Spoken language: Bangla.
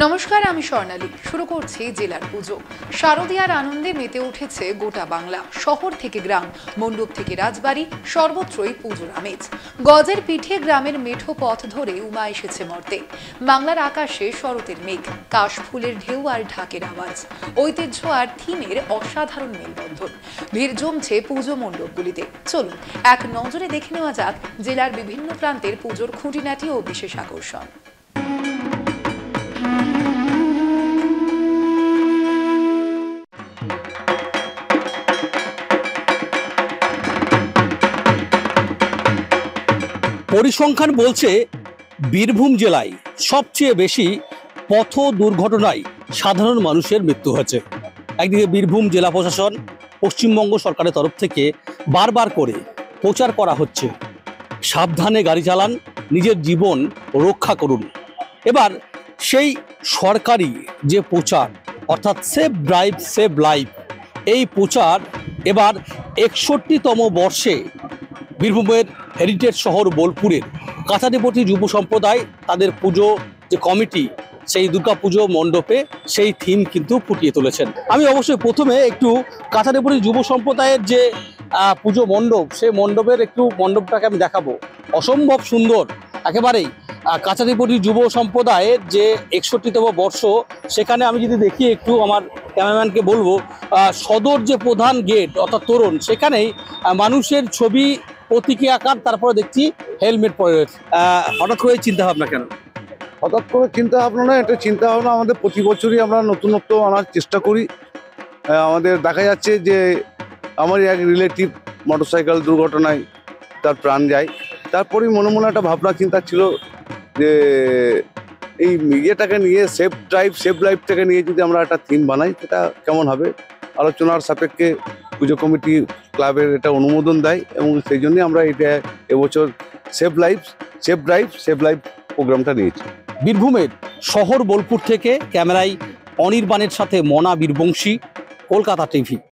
নমস্কার, আমি স্বর্ণালী। শুরু করছি জেলার পুজো। শারদীয়ার আনন্দে মেতে উঠেছে গোটা বাংলা। শহর থেকে গ্রাম, মণ্ডপ থেকে রাজবাড়ি, সর্বত্রই পুজোর আমেজ। গজের পিঠে গ্রামের মেঠো পথ ধরে উমা এসেছে মর্তে। বাংলার আকাশে শরতের মেঘ, কাশ ফুলের ঢেউ আর ঢাকের আওয়াজ, ঐতিহ্য আর থিমের অসাধারণ মেলবন্ধন। ভিড় জমছে পুজো মণ্ডপগুলিতে। চলুন এক নজরে দেখে নেওয়া যাক জেলার বিভিন্ন প্রান্তের পুজোর খুঁটিনাটি ও বিশেষ আকর্ষণ। পরিসংখ্যান বলছে বীরভূম জেলায় সবচেয়ে বেশি পথ দুর্ঘটনায় সাধারণ মানুষের মৃত্যু হয়েছে। একদিকে বীরভূম জেলা প্রশাসন, পশ্চিমবঙ্গ সরকারের তরফ থেকে বারবার করে প্রচার করা হচ্ছে, সাবধানে গাড়ি চালান, নিজের জীবন রক্ষা করুন। এবার সেই সরকারি যে প্রচার, অর্থাৎ সেফ ড্রাইভ সেভ লাইফ, এই প্রচার এবার 61তম বর্ষে বীরভূমের হেরিটেজ শহর বোলপুরের কাছারিপট্টি যুব সম্প্রদায় তাদের পুজো যে কমিটি, সেই দুর্গা পুজো মণ্ডপে সেই থিম কিন্তু ফুটিয়ে তুলেছেন। আমি অবশ্যই প্রথমে একটু কাছারিপট্টি যুব সম্প্রদায়ের যে পুজো মণ্ডপ, সেই মণ্ডপটাকে আমি দেখাবো। অসম্ভব সুন্দর একেবারেই। কাছারিপট্টি যুব সম্প্রদায়ের যে 61তম বর্ষ, সেখানে আমি যদি দেখি একটু, আমার ক্যামেরাম্যানকে বলবো, সদর যে প্রধান গেট অর্থাৎ তোরণ, সেখানেই মানুষের ছবি প্রতীকী আকার, তারপরে দেখছি হেলমেট পরে রয়েছে। হঠাৎ করে চিন্তা ভাবনা কেন? হঠাৎ করে চিন্তা ভাবনা না, এটা চিন্তা ভাবনা আমাদের প্রতি বছরই আমরা নতুনত্ব আনার চেষ্টা করি। আমাদের দেখা যাচ্ছে যে আমারই এক রিলেটিভ মোটরসাইকেল দুর্ঘটনায় তার প্রাণ যায়। তারপরেই মনে মনে একটা ভাবনা চিন্তা ছিল যে এই ইয়েটাকে নিয়ে, সেফ ড্রাইভ সেভ লাইফটাকে নিয়ে যদি আমরা একটা থিম বানাই, সেটা কেমন হবে। আলোচনার সাপেক্ষে পুজো কমিটি ক্লাবের এটা অনুমোদন দেয় এবং সেই জন্যই আমরা এটা এবছর সেভ ড্রাইভ সেভ লাইফ প্রোগ্রামটা নিয়েছি। বীরভূমের শহর বোলপুর থেকে ক্যামেরায় অনির্বাণের সাথে মনা বীরবংশী, কলকাতা টিভি।